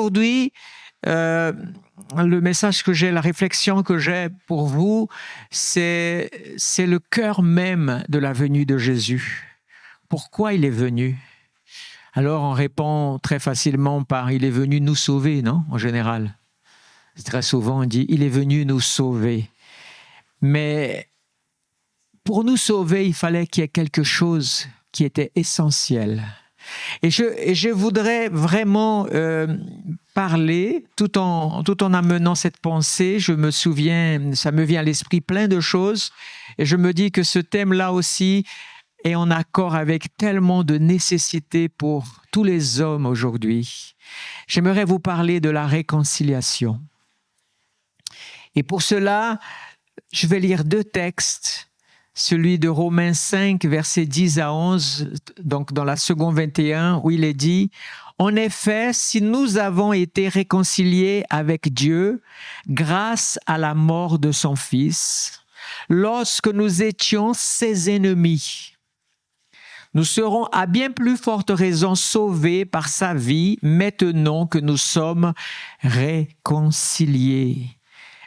aujourd'hui, le message que j'ai, la réflexion que j'ai pour vous, c'est le cœur même de la venue de Jésus. Pourquoi il est venu? Alors on répond très facilement par « il est venu nous sauver », non? En général. Très souvent on dit « il est venu nous sauver ». Mais pour nous sauver, il fallait qu'il y ait quelque chose qui était essentiel. Et je voudrais vraiment parler, tout en amenant cette pensée. Je me souviens, ça me vient à l'esprit plein de choses, et je me dis que ce thème-là aussi est en accord avec tellement de nécessités pour tous les hommes aujourd'hui. J'aimerais vous parler de la réconciliation. Et pour cela, je vais lire 2 textes. Celui de Romains 5, versets 10 à 11, donc dans la seconde 21, où il est dit « En effet, si nous avons été réconciliés avec Dieu grâce à la mort de son Fils, lorsque nous étions ses ennemis, nous serons à bien plus forte raison sauvés par sa vie maintenant que nous sommes réconciliés. »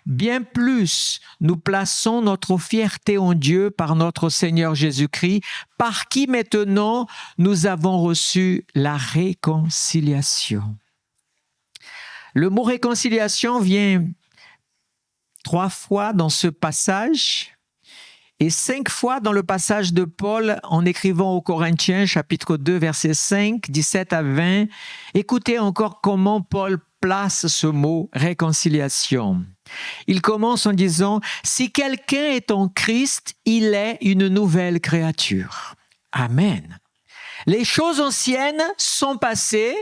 Bien plus, nous plaçons notre fierté en Dieu par notre Seigneur Jésus-Christ, par qui maintenant nous avons reçu la réconciliation. Le mot réconciliation vient 3 fois dans ce passage et 5 fois dans le passage de Paul en écrivant aux Corinthiens, chapitre 2, versets 5, 17 à 20. Écoutez encore comment Paul place ce mot réconciliation. Il commence en disant « Si quelqu'un est en Christ, il est une nouvelle créature. » Amen. Les choses anciennes sont passées,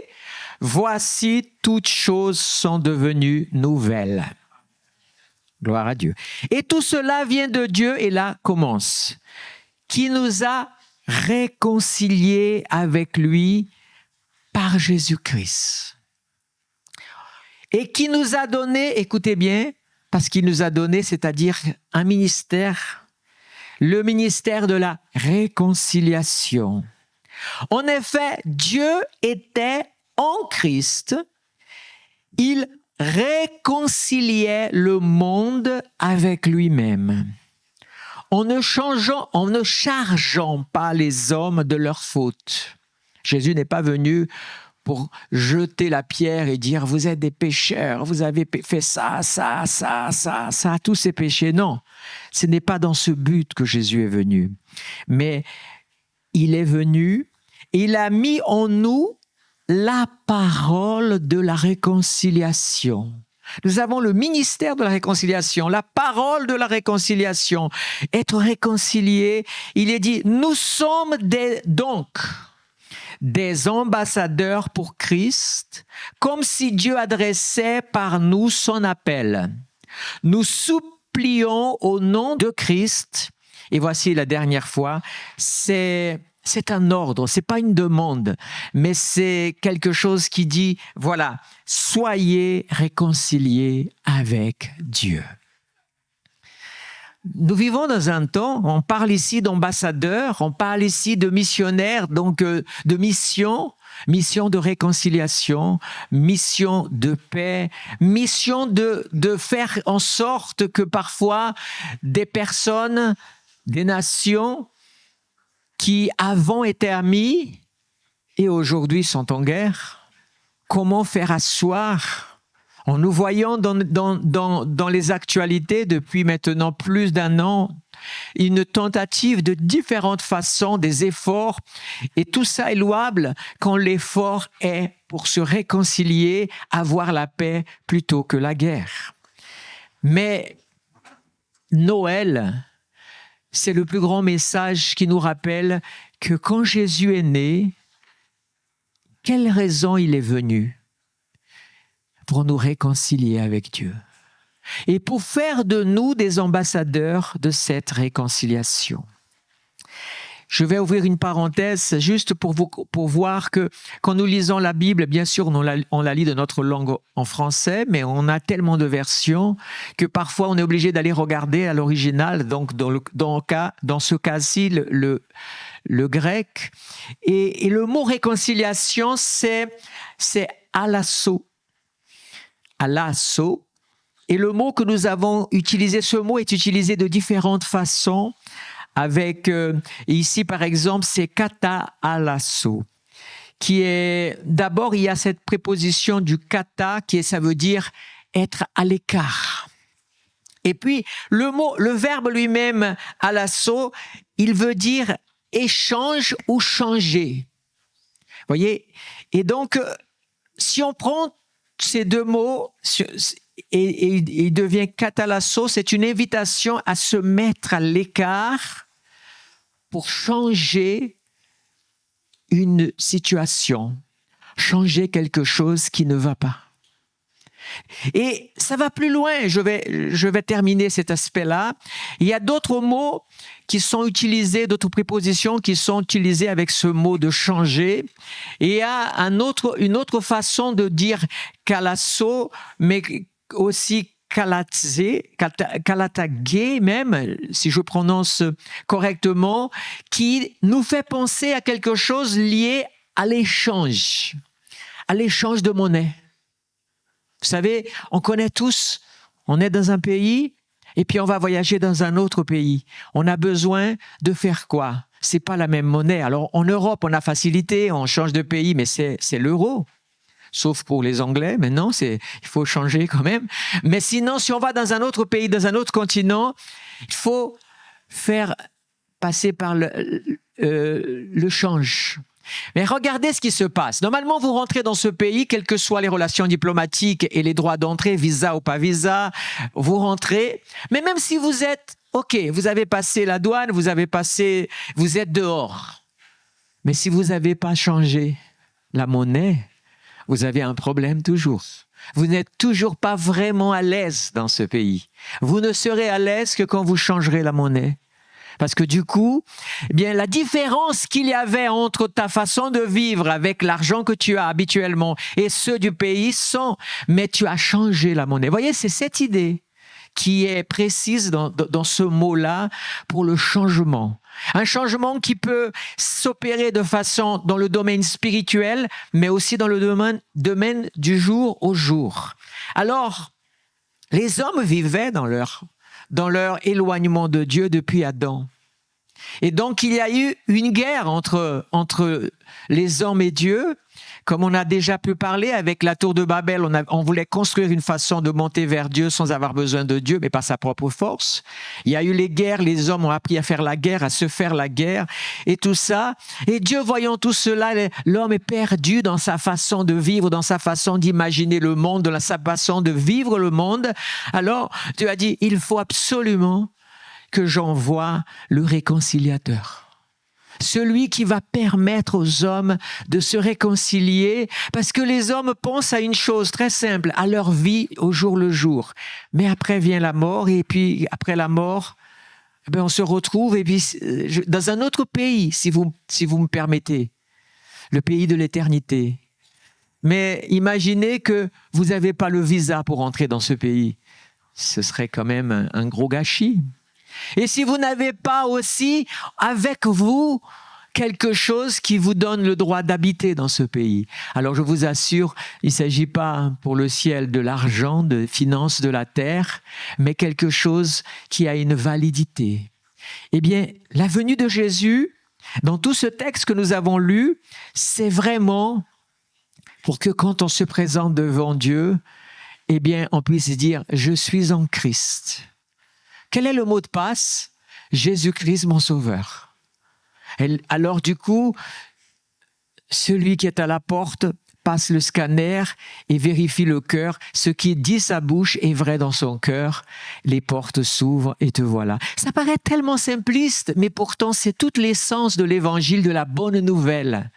voici toutes choses sont devenues nouvelles. Gloire à Dieu. Et tout cela vient de Dieu, et là commence, qui nous a réconciliés avec lui par Jésus-Christ. Et qui nous a donné, écoutez bien, parce qu'il nous a donné, c'est-à-dire un ministère, le ministère de la réconciliation. En effet, Dieu était en Christ, il réconciliait le monde avec lui-même, en ne chargeant pas les hommes de leurs fautes. Jésus n'est pas venu pour jeter la pierre et dire « vous êtes des pécheurs, vous avez fait ça, tous ces péchés ». Non, ce n'est pas dans ce but que Jésus est venu. Mais il est venu et il a mis en nous la parole de la réconciliation. Nous avons le ministère de la réconciliation, la parole de la réconciliation. Être réconcilié, il est dit « nous sommes donc des ambassadeurs pour Christ, comme si Dieu adressait par nous son appel. Nous supplions au nom de Christ, et voici la dernière fois, c'est un ordre, c'est pas une demande, mais c'est quelque chose qui dit, voilà, soyez réconciliés avec Dieu. Nous vivons dans un temps, on parle ici d'ambassadeurs, on parle ici de missionnaires, donc de mission de réconciliation, mission de paix, mission de faire en sorte que parfois des personnes, des nations qui avant étaient amis et aujourd'hui sont en guerre, comment faire asseoir en nous voyant dans les actualités depuis maintenant plus d'1 an, une tentative de différentes façons, des efforts, et tout ça est louable quand l'effort est pour se réconcilier, avoir la paix plutôt que la guerre. Mais Noël, c'est le plus grand message qui nous rappelle que quand Jésus est né, quelle raison il est venu? Pour nous réconcilier avec Dieu et pour faire de nous des ambassadeurs de cette réconciliation. Je vais ouvrir une parenthèse juste pour voir que quand nous lisons la Bible, bien sûr, on la lit de notre langue en français, mais on a tellement de versions que parfois on est obligé d'aller regarder à l'original, donc dans ce cas-ci, le grec. Et le mot réconciliation, c'est alasso. alasso. Et le mot que nous avons utilisé, ce mot est utilisé de différentes façons. Avec, ici par exemple, c'est kata alasso. Qui est, d'abord, il y a cette préposition du kata, ça veut dire être à l'écart. Et puis, le verbe lui-même, alasso, il veut dire échange ou changer. Vous voyez? Et donc, si on prend ces deux mots, et il devient katalasso, c'est une invitation à se mettre à l'écart pour changer une situation, changer quelque chose qui ne va pas. Et ça va plus loin, je vais terminer cet aspect-là. Il y a d'autres mots qui sont utilisés, d'autres prépositions qui sont utilisées avec ce mot de changer. Et il y a une autre façon de dire kalasso, mais aussi kalatage même, si je prononce correctement, qui nous fait penser à quelque chose lié à l'échange de monnaie. Vous savez, on connaît tous, on est dans un pays et puis on va voyager dans un autre pays. On a besoin de faire quoi? C'est pas la même monnaie. Alors en Europe, on a facilité, on change de pays, mais c'est l'euro. Sauf pour les Anglais, maintenant, il faut changer quand même. Mais sinon, si on va dans un autre pays, dans un autre continent, il faut faire passer par le change. Mais regardez ce qui se passe. Normalement, vous rentrez dans ce pays, quelles que soient les relations diplomatiques et les droits d'entrée, visa ou pas visa, vous rentrez. Mais même si vous êtes, OK, vous avez passé la douane, vous êtes dehors. Mais si vous n'avez pas changé la monnaie, vous avez un problème toujours. Vous n'êtes toujours pas vraiment à l'aise dans ce pays. Vous ne serez à l'aise que quand vous changerez la monnaie. Parce que du coup, eh bien, la différence qu'il y avait entre ta façon de vivre avec l'argent que tu as habituellement et ceux du pays mais tu as changé la monnaie. Vous voyez, c'est cette idée qui est précise dans ce mot-là pour le changement. Un changement qui peut s'opérer de façon dans le domaine spirituel, mais aussi dans le domaine du jour au jour. Alors, les hommes vivaient dans leur éloignement de Dieu depuis Adam. Et donc, il y a eu une guerre entre les hommes et Dieu. Comme on a déjà pu parler avec la tour de Babel, on voulait construire une façon de monter vers Dieu sans avoir besoin de Dieu, mais par sa propre force. Il y a eu les guerres, les hommes ont appris à faire la guerre, à se faire la guerre, et tout ça. Et Dieu, voyant tout cela, l'homme est perdu dans sa façon de vivre, dans sa façon d'imaginer le monde, dans sa façon de vivre le monde. Alors, Dieu a dit, il faut absolument que j'envoie le réconciliateur. Celui qui va permettre aux hommes de se réconcilier, parce que les hommes pensent à une chose très simple, à leur vie au jour le jour. Mais après vient la mort, et puis après la mort, on se retrouve et puis, dans un autre pays, si vous me permettez, le pays de l'éternité. Mais imaginez que vous n'avez pas le visa pour entrer dans ce pays. Ce serait quand même un gros gâchis. Et si vous n'avez pas aussi avec vous quelque chose qui vous donne le droit d'habiter dans ce pays, alors je vous assure, il ne s'agit pas pour le ciel de l'argent, de finances de la terre, mais quelque chose qui a une validité. Eh bien, la venue de Jésus, dans tout ce texte que nous avons lu, c'est vraiment pour que quand on se présente devant Dieu, eh bien, on puisse dire « Je suis en Christ ». Quel est le mot de passe? Jésus-Christ, mon sauveur. Alors du coup, celui qui est à la porte passe le scanner et vérifie le cœur. Ce qui dit sa bouche est vrai dans son cœur. Les portes s'ouvrent et te voilà. Ça paraît tellement simpliste, mais pourtant c'est toute l'essence de l'évangile, de la bonne nouvelle.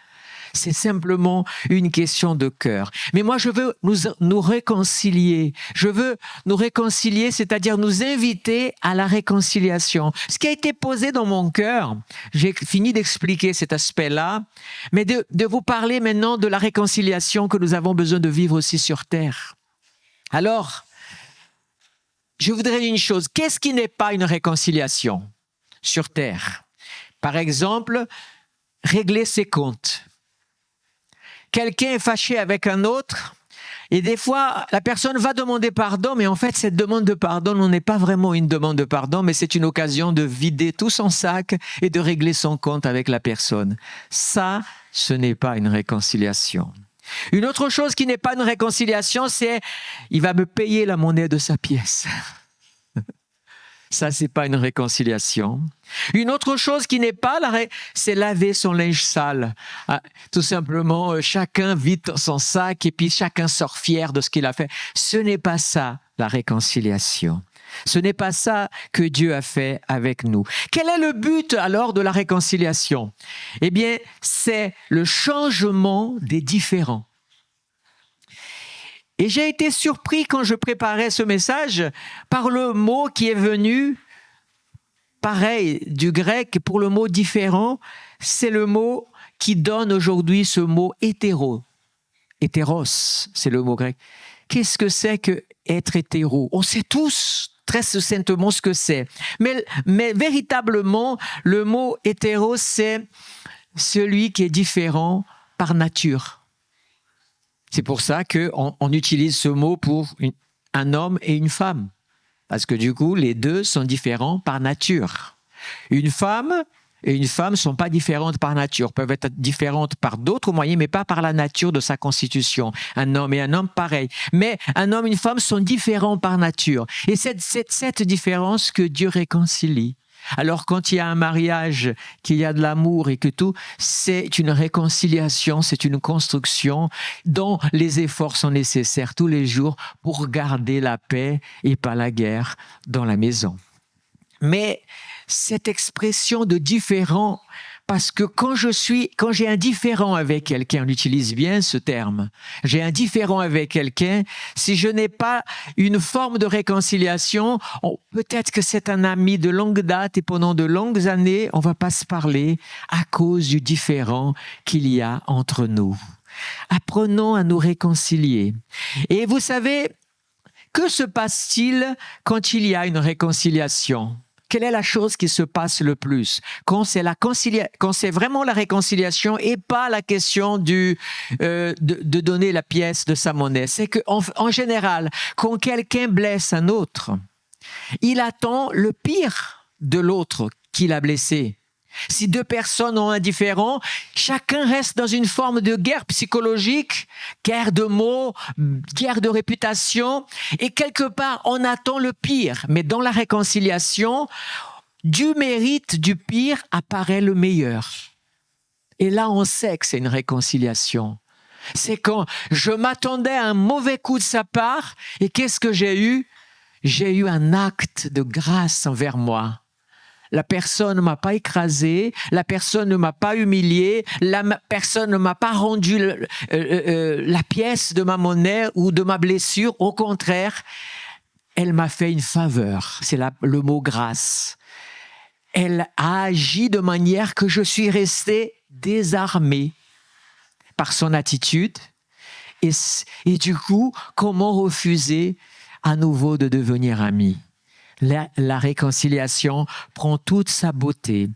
C'est simplement une question de cœur. Mais moi, je veux nous réconcilier. Je veux nous réconcilier, c'est-à-dire nous inviter à la réconciliation. Ce qui a été posé dans mon cœur, j'ai fini d'expliquer cet aspect-là, mais de vous parler maintenant de la réconciliation que nous avons besoin de vivre aussi sur terre. Alors, je voudrais dire une chose. Qu'est-ce qui n'est pas une réconciliation sur terre? Par exemple, régler ses comptes. Quelqu'un est fâché avec un autre, Et des fois, la personne va demander pardon, mais en fait, cette demande de pardon n'en est pas vraiment une demande de pardon, mais c'est une occasion de vider tout son sac et de régler son compte avec la personne. Ça, ce n'est pas une réconciliation. Une autre chose qui n'est pas une réconciliation, c'est il va me payer la monnaie de sa pièce. Ça, c'est pas une réconciliation. Une autre chose qui n'est pas c'est laver son linge sale. Ah, tout simplement, chacun vide son sac et puis chacun sort fier de ce qu'il a fait. Ce n'est pas ça, la réconciliation. Ce n'est pas ça que Dieu a fait avec nous. Quel est le but alors de la réconciliation? Eh bien, c'est le changement des différends. Et j'ai été surpris quand je préparais ce message par le mot qui est venu, pareil, du grec, pour le mot différent, c'est le mot qui donne aujourd'hui ce mot hétéro. Hétéros, c'est le mot grec. Qu'est-ce que c'est que être hétéro? On sait tous très succinctement ce que c'est. Mais véritablement, le mot hétéro, c'est celui qui est différent par nature. C'est pour ça qu'on utilise ce mot pour un homme et une femme. Parce que du coup, les deux sont différents par nature. Une femme et une femme ne sont pas différentes par nature, peuvent être différentes par d'autres moyens, mais pas par la nature de sa constitution. Un homme et un homme, pareil. Mais un homme et une femme sont différents par nature. Et c'est cette différence que Dieu réconcilie. Alors quand il y a un mariage, qu'il y a de l'amour et que tout, c'est une réconciliation, c'est une construction dont les efforts sont nécessaires tous les jours pour garder la paix et pas la guerre dans la maison. Mais cette expression de différent, parce que quand j'ai un différend avec quelqu'un, on utilise bien ce terme, j'ai un différend avec quelqu'un, si je n'ai pas une forme de réconciliation, peut-être que c'est un ami de longue date et pendant de longues années, on ne va pas se parler à cause du différend qu'il y a entre nous. Apprenons à nous réconcilier. Et vous savez, que se passe-t-il quand il y a une réconciliation ? Quelle est la chose qui se passe le plus quand c'est vraiment la réconciliation et pas la question de donner la pièce de sa monnaie? C'est qu'en général, quand quelqu'un blesse un autre, il attend le pire de l'autre qui l'a blessé. Si deux personnes ont un différend, chacun reste dans une forme de guerre psychologique, guerre de mots, guerre de réputation, et quelque part, on attend le pire. Mais dans la réconciliation, du mérite du pire apparaît le meilleur. Et là, on sait que c'est une réconciliation. C'est quand je m'attendais à un mauvais coup de sa part, et qu'est-ce que j'ai eu? J'ai eu un acte de grâce envers moi. La personne ne m'a pas écrasé, la personne ne m'a pas humilié, la personne ne m'a pas rendu la pièce de ma monnaie ou de ma blessure. Au contraire, elle m'a fait une faveur. C'est le mot grâce. Elle a agi de manière que je suis resté désarmé par son attitude. Et du coup, comment refuser à nouveau de devenir ami? La réconciliation prend toute sa beauté.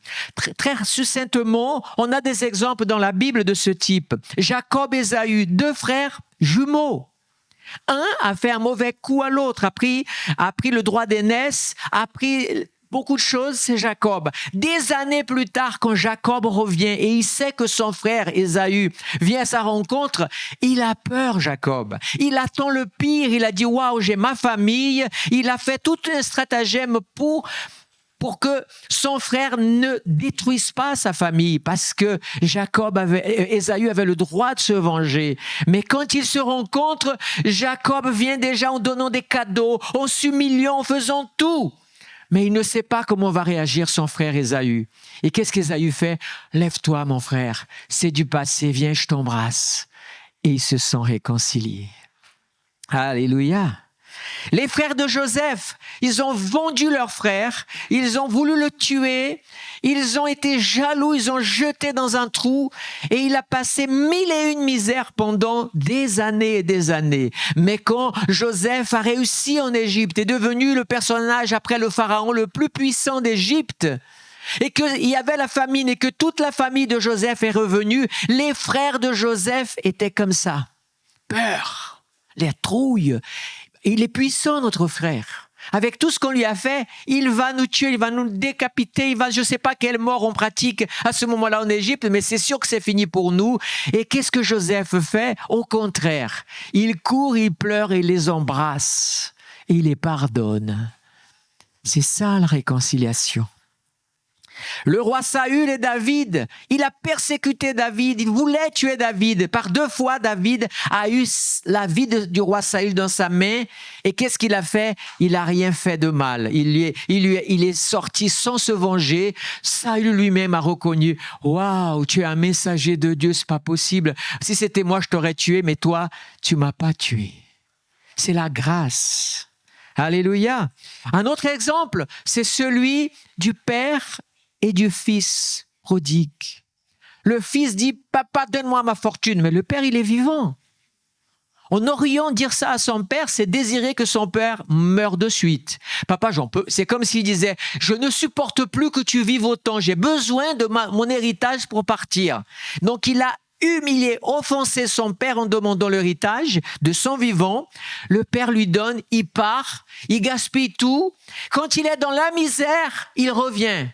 Très succinctement, on a des exemples dans la Bible de ce type. Jacob et Ésaü, deux frères jumeaux. Un a fait un mauvais coup à l'autre, a pris le droit d'aînesse, a pris beaucoup de choses, c'est Jacob. Des années plus tard, quand Jacob revient et il sait que son frère Ésaü vient à sa rencontre, il a peur, Jacob. Il attend le pire, il a dit « Waouh, j'ai ma famille ». Il a fait tout un stratagème pour que son frère ne détruise pas sa famille, parce que Ésaü avait le droit de se venger. Mais quand ils se rencontrent, Jacob vient déjà en donnant des cadeaux, en s'humiliant, en faisant tout. Mais il ne sait pas comment va réagir son frère Ésaü. Et qu'est-ce qu'Ésaü fait? Lève-toi, mon frère, c'est du passé, viens, je t'embrasse. Et ils se sont réconciliés. Alléluia. Les frères de Joseph, ils ont vendu leur frère, ils ont voulu le tuer, ils ont été jaloux, ils ont jeté dans un trou et il a passé 1001 misères pendant des années et des années. Mais quand Joseph a réussi en Égypte, est devenu le personnage après le pharaon le plus puissant d'Égypte, et qu'il y avait la famine et que toute la famille de Joseph est revenue, les frères de Joseph étaient comme ça, peur. les trouille. Il est puissant, notre frère. Avec tout ce qu'on lui a fait, il va nous tuer, il va nous décapiter, je ne sais pas quelle mort on pratique à ce moment-là en Égypte, mais c'est sûr que c'est fini pour nous. Et qu'est-ce que Joseph fait? Au contraire, il court, il pleure et il les embrasse et il les pardonne. C'est ça la réconciliation. Le roi Saül et David, il a persécuté David, il voulait tuer David. Par 2 fois, David a eu la vie du roi Saül dans sa main. Et qu'est-ce qu'il a fait? Il n'a rien fait de mal. Il est sorti sans se venger. Saül lui-même a reconnu, « Waouh, tu es un messager de Dieu, c'est pas possible. Si c'était moi, je t'aurais tué, mais toi, tu m'as pas tué. » C'est la grâce. Alléluia. Un autre exemple, c'est celui du Père et du fils prodigue. Le fils dit, « Papa, donne-moi ma fortune. » Mais le père, il est vivant. En Orient, dire ça à son père, c'est désirer que son père meure de suite. Papa, j'en peux. C'est comme s'il disait, « Je ne supporte plus que tu vives autant. J'ai besoin de mon héritage pour partir. » Donc, il a humilié, offensé son père en demandant l'héritage de son vivant. Le père lui donne, il part, il gaspille tout. Quand il est dans la misère, il revient.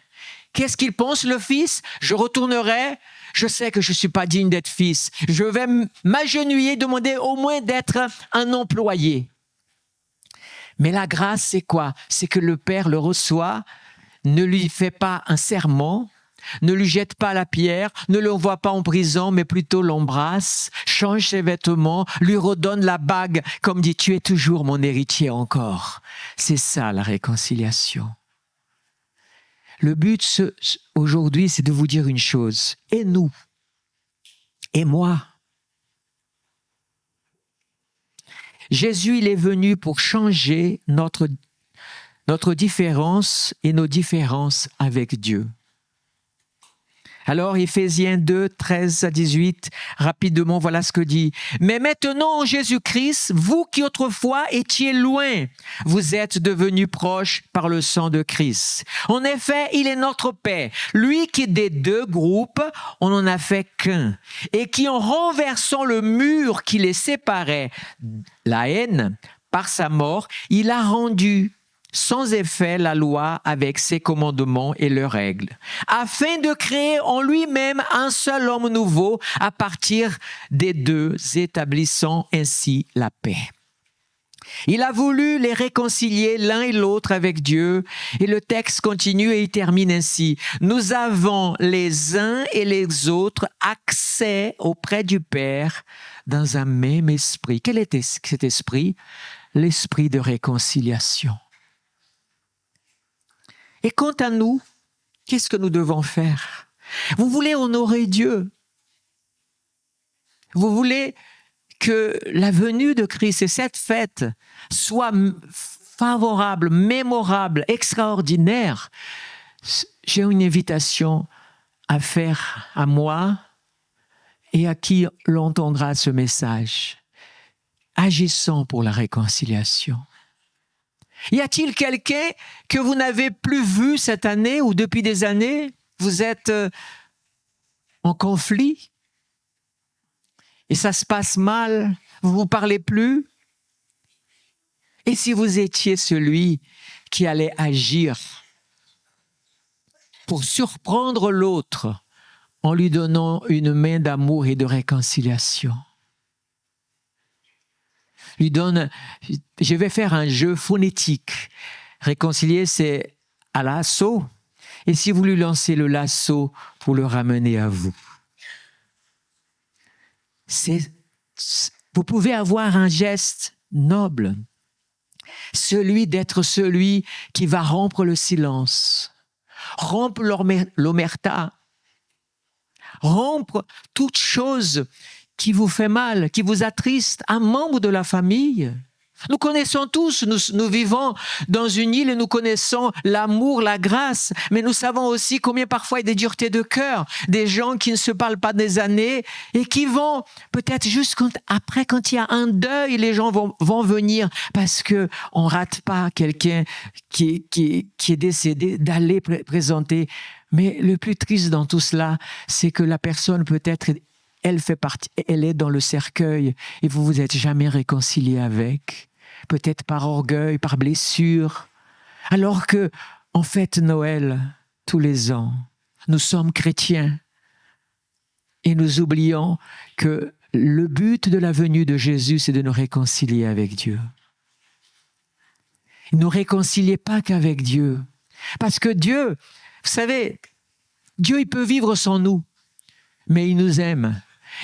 Qu'est-ce qu'il pense, le fils? Je retournerai, je sais que je ne suis pas digne d'être fils. Je vais m'agenouiller, demander au moins d'être un employé. Mais la grâce, c'est quoi? C'est que le père le reçoit, ne lui fait pas un serment, ne lui jette pas la pierre, ne l'envoie pas en prison, mais plutôt l'embrasse, change ses vêtements, lui redonne la bague, comme dit, tu es toujours mon héritier encore. C'est ça la réconciliation. Le but aujourd'hui, c'est de vous dire une chose. Et nous, et moi, Jésus, il est venu pour changer notre différence et nos différences avec Dieu. Alors, Éphésiens 2, 13 à 18, rapidement, voilà ce que dit. « Mais maintenant, en Jésus-Christ, vous qui autrefois étiez loin, vous êtes devenus proches par le sang de Christ. En effet, il est notre paix, lui qui des 2 groupes, on n'en a fait qu'un, et qui en renversant le mur qui les séparait, la haine, par sa mort, il a rendu sans effet la loi avec ses commandements et leurs règles, afin de créer en lui-même un seul homme nouveau à partir des 2, établissant ainsi la paix. Il a voulu les réconcilier l'un et l'autre avec Dieu, et le texte continue et il termine ainsi. Nous avons les uns et les autres accès auprès du Père dans un même esprit. Quel était cet esprit? L'esprit de réconciliation. Et quant à nous, qu'est-ce que nous devons faire? Vous voulez honorer Dieu. Vous voulez que la venue de Christ et cette fête soit favorable, mémorable, extraordinaire. J'ai une invitation à faire à moi et à qui l'entendra ce message. Agissons pour la réconciliation. Y a-t-il quelqu'un que vous n'avez plus vu cette année ou depuis des années? Vous êtes en conflit et ça se passe mal, vous ne vous parlez plus? Et si vous étiez celui qui allait agir pour surprendre l'autre en lui donnant une main d'amour et de réconciliation? Lui donne, je vais faire un jeu phonétique. Réconcilier, c'est à l'assaut. Et si vous lui lancez le lasso pour le ramener à vous, vous pouvez avoir un geste noble, celui d'être celui qui va rompre le silence, rompre l'omerta, rompre toute chose qui vous fait mal, qui vous attriste, un membre de la famille. Nous connaissons tous, nous vivons dans une île et nous connaissons l'amour, la grâce, mais nous savons aussi combien parfois il y a des duretés de cœur, des gens qui ne se parlent pas des années et qui vont peut-être juste après, quand il y a un deuil, les gens vont venir parce que on rate pas quelqu'un qui est décédé d'aller présenter. Mais le plus triste dans tout cela, c'est que la personne peut-être elle fait partie, elle est dans le cercueil et vous vous êtes jamais réconcilié avec, peut-être par orgueil, par blessure, alors que, en fait, Noël, tous les ans, nous sommes chrétiens et nous oublions que le but de la venue de Jésus, c'est de nous réconcilier avec Dieu. Ne nous réconciliez pas qu'avec Dieu. Parce que Dieu, vous savez, Dieu, il peut vivre sans nous, mais il nous aime.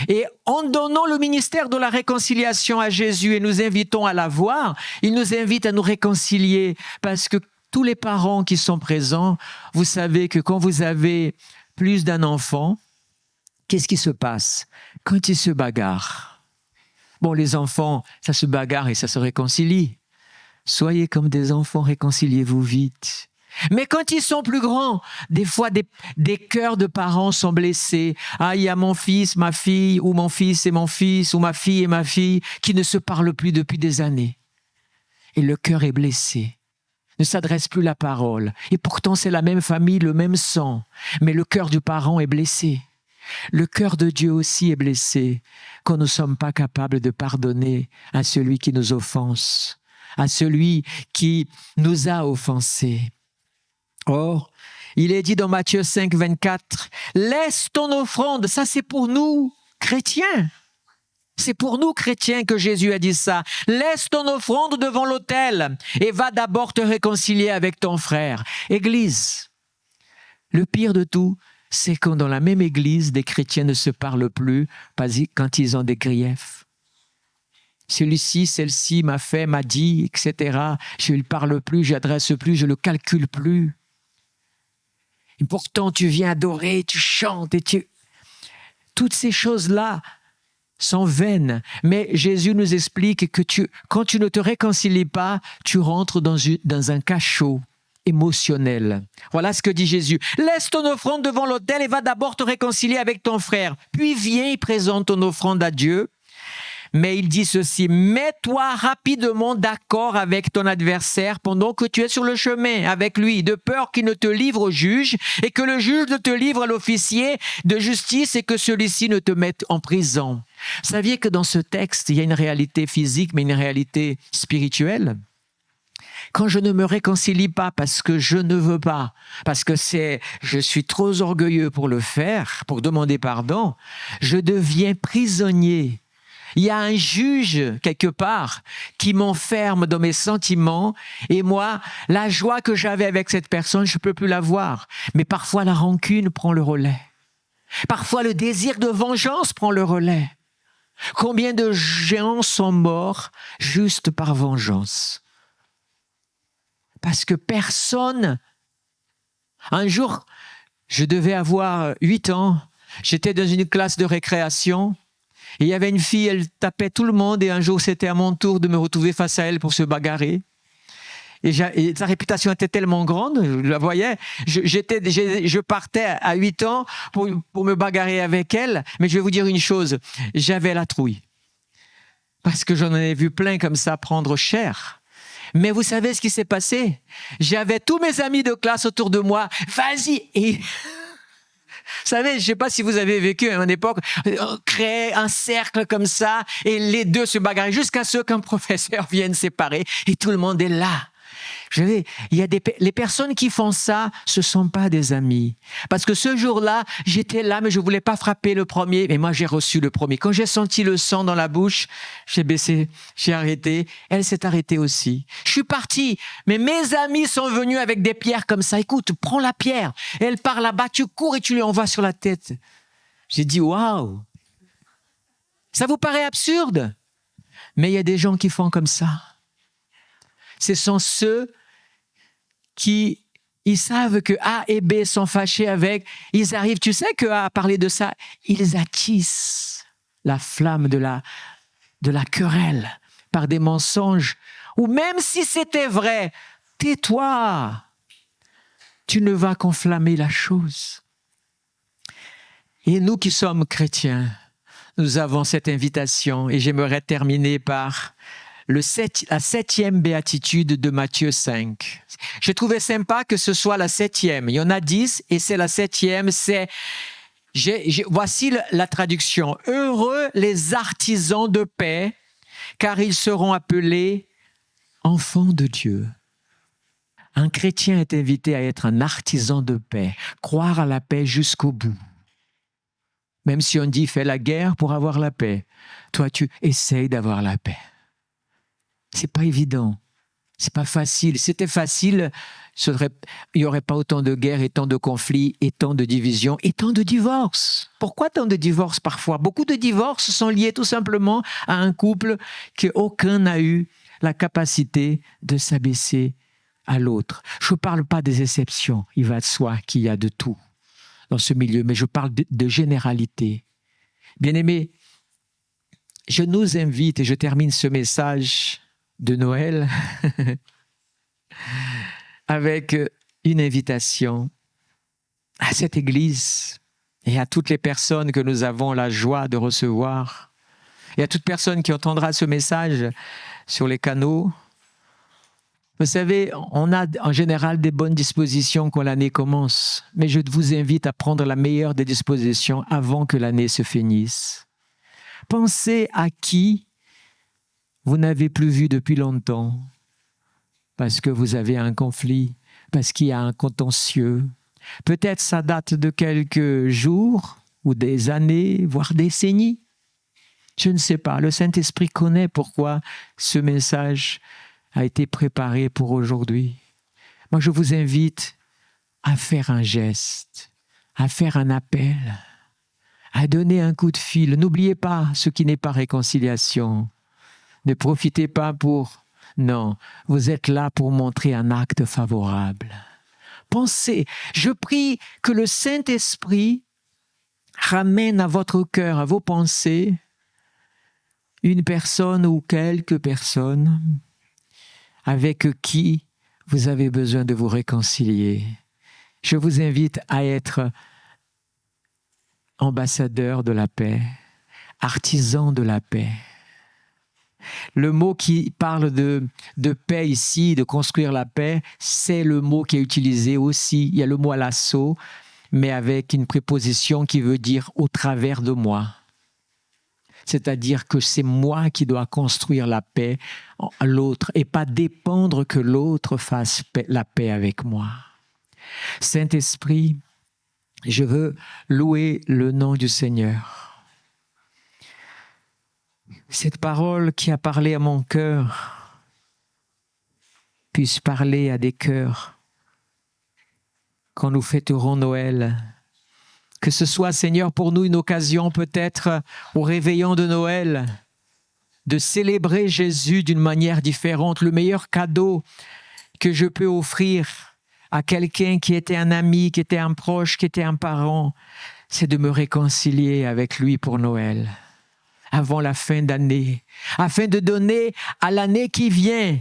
Et en donnant le ministère de la réconciliation à Jésus et nous invitons à la voir, il nous invite à nous réconcilier parce que tous les parents qui sont présents, vous savez que quand vous avez plus d'un enfant, qu'est-ce qui se passe? Quand ils se bagarrent. Bon, les enfants, ça se bagarre et ça se réconcilie. Soyez comme des enfants, réconciliez-vous vite. Mais quand ils sont plus grands, des fois des cœurs de parents sont blessés. Ah, il y a mon fils, ma fille, ou mon fils et mon fils, ou ma fille et ma fille, qui ne se parlent plus depuis des années. Et le cœur est blessé. Ne s'adresse plus la parole. Et pourtant, c'est la même famille, le même sang. Mais le cœur du parent est blessé. Le cœur de Dieu aussi est blessé quand nous ne sommes pas capables de pardonner à celui qui nous offense, à celui qui nous a offensés. Or, il est dit dans Matthieu 5, 24, « Laisse ton offrande », ça c'est pour nous, chrétiens. C'est pour nous, chrétiens, que Jésus a dit ça. « Laisse ton offrande devant l'autel et va d'abord te réconcilier avec ton frère. » Église, le pire de tout, c'est quand dans la même église, des chrétiens ne se parlent plus quand ils ont des griefs. Celui-ci, celle-ci m'a fait, m'a dit, etc. Je ne lui parle plus, je n'adresse plus, je ne le calcule plus. Et pourtant, tu viens adorer, tu chantes, toutes ces choses-là sont vaines. Mais Jésus nous explique que quand tu ne te réconcilies pas, tu rentres dans un cachot émotionnel. Voilà ce que dit Jésus. Laisse ton offrande devant l'autel et va d'abord te réconcilier avec ton frère. Puis viens et présente ton offrande à Dieu. Mais il dit ceci, mets-toi rapidement d'accord avec ton adversaire pendant que tu es sur le chemin avec lui, de peur qu'il ne te livre au juge et que le juge ne te livre à l'officier de justice et que celui-ci ne te mette en prison. Vous saviez que dans ce texte, il y a une réalité physique, mais une réalité spirituelle? Quand je ne me réconcilie pas parce que je ne veux pas, parce que je suis trop orgueilleux pour le faire, pour demander pardon, je deviens prisonnier. Il y a un juge, quelque part, qui m'enferme dans mes sentiments et moi, la joie que j'avais avec cette personne, je ne peux plus la voir. Mais parfois, la rancune prend le relais. Parfois, le désir de vengeance prend le relais. Combien de gens sont morts juste par vengeance? Parce que personne... Un jour, je devais avoir 8 ans, j'étais dans une classe de récréation. Et il y avait une fille, elle tapait tout le monde et un jour, c'était à mon tour de me retrouver face à elle pour se bagarrer. Et sa réputation était tellement grande, je la voyais. Je partais à 8 ans pour me bagarrer avec elle. Mais je vais vous dire une chose, j'avais la trouille. Parce que j'en ai vu plein comme ça prendre cher. Mais vous savez ce qui s'est passé? J'avais tous mes amis de classe autour de moi. Vas-y! Et... Vous savez, je ne sais pas si vous avez vécu à une époque, on créait un cercle comme ça et les deux se bagarraient jusqu'à ce qu'un professeur vienne séparer et tout le monde est là. Je sais, les personnes qui font ça, ce ne sont pas des amis. Parce que ce jour-là, j'étais là, mais je ne voulais pas frapper le premier. Mais moi, j'ai reçu le premier. Quand j'ai senti le sang dans la bouche, j'ai baissé, j'ai arrêté. Elle s'est arrêtée aussi. Je suis parti, mais mes amis sont venus avec des pierres comme ça. Écoute, prends la pierre. Elle part là-bas, tu cours et tu lui envoies sur la tête. J'ai dit, waouh! Ça vous paraît absurde? Mais il y a des gens qui font comme ça. Ce sont ceux qui, ils savent que A et B sont fâchés avec, ils arrivent, tu sais que A a parlé de ça, ils attissent la flamme de la querelle par des mensonges, ou même si c'était vrai, tais-toi, tu ne vas qu'enflammer la chose. Et nous qui sommes chrétiens, nous avons cette invitation, et j'aimerais terminer par la 7e béatitude de Matthieu 5. J'ai trouvé sympa que ce soit la 7e. Il y en a 10 et c'est la 7e, c'est Voici la traduction. Heureux les artisans de paix, car ils seront appelés enfants de Dieu. Un chrétien est invité à être un artisan de paix, croire à la paix jusqu'au bout. Même si on dit fais la guerre pour avoir la paix, toi tu essayes d'avoir la paix. C'est pas évident, c'est pas facile. Si c'était facile, il n'y aurait pas autant de guerres et tant de conflits et tant de divisions et tant de divorces. Pourquoi tant de divorces parfois? Beaucoup de divorces sont liés tout simplement à un couple qu'aucun n'a eu la capacité de s'abaisser à l'autre. Je ne parle pas des exceptions, il va de soi qu'il y a de tout dans ce milieu, mais je parle de généralité. Bien-aimés, je nous invite, et je termine ce message de Noël avec une invitation à cette Église et à toutes les personnes que nous avons la joie de recevoir, et à toute personne qui entendra ce message sur les canaux. Vous savez, on a en général des bonnes dispositions quand l'année commence, mais je vous invite à prendre la meilleure des dispositions avant que l'année se finisse. Pensez à qui vous n'avez plus vu depuis longtemps, parce que vous avez un conflit, parce qu'il y a un contentieux. Peut-être ça date de quelques jours ou des années, voire décennies. Je ne sais pas. Le Saint-Esprit connaît pourquoi ce message a été préparé pour aujourd'hui. Moi, je vous invite à faire un geste, à faire un appel, à donner un coup de fil. N'oubliez pas ce qui n'est pas réconciliation. Ne profitez pas pour... Non, vous êtes là pour montrer un acte favorable. Pensez, je prie que le Saint-Esprit ramène à votre cœur, à vos pensées, une personne ou quelques personnes avec qui vous avez besoin de vous réconcilier. Je vous invite à être ambassadeur de la paix, artisan de la paix. Le mot qui parle de paix ici, de construire la paix, c'est le mot qui est utilisé aussi. Il y a le mot alasso, mais avec une préposition qui veut dire au travers de moi. C'est-à-dire que c'est moi qui dois construire la paix à l'autre et pas dépendre que l'autre fasse la paix avec moi. Saint-Esprit, je veux louer le nom du Seigneur. Cette parole qui a parlé à mon cœur puisse parler à des cœurs quand nous fêterons Noël. Que ce soit, Seigneur, pour nous une occasion peut-être au réveillon de Noël de célébrer Jésus d'une manière différente. Le meilleur cadeau que je peux offrir à quelqu'un qui était un ami, qui était un proche, qui était un parent, c'est de me réconcilier avec lui pour Noël, avant la fin d'année, afin de donner à l'année qui vient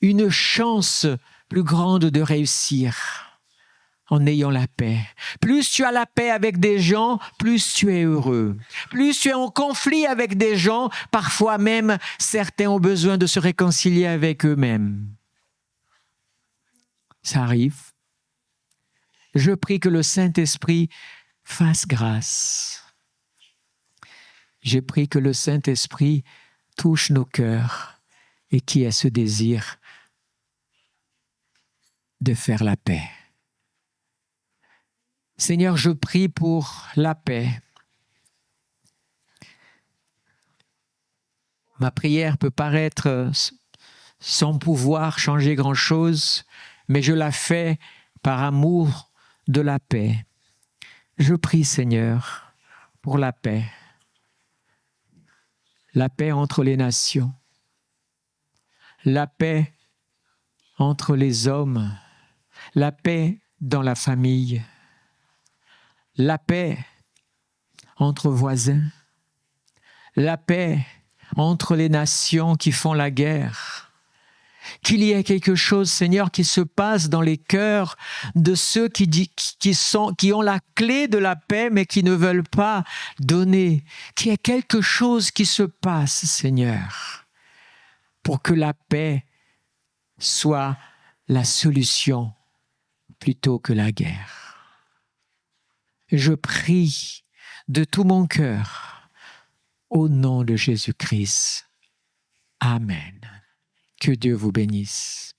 une chance plus grande de réussir. En ayant la paix. Plus tu as la paix avec des gens, plus tu es heureux. Plus tu es en conflit avec des gens, parfois même certains ont besoin de se réconcilier avec eux-mêmes. Ça arrive. Je prie que le Saint-Esprit fasse grâce. Je prie que le Saint-Esprit touche nos cœurs et qu'il y ait ce désir de faire la paix. Seigneur, je prie pour la paix. Ma prière peut paraître sans pouvoir changer grand-chose, mais je la fais par amour de la paix. Je prie, Seigneur, pour la paix. La paix entre les nations. La paix entre les hommes. La paix dans la famille. La paix entre voisins, la paix entre les nations qui font la guerre. Qu'il y ait quelque chose, Seigneur, qui se passe dans les cœurs de ceux qui ont la clé de la paix, mais qui ne veulent pas donner. Qu'il y ait quelque chose qui se passe, Seigneur, pour que la paix soit la solution plutôt que la guerre. Je prie de tout mon cœur. Au nom de Jésus-Christ. Amen. Que Dieu vous bénisse.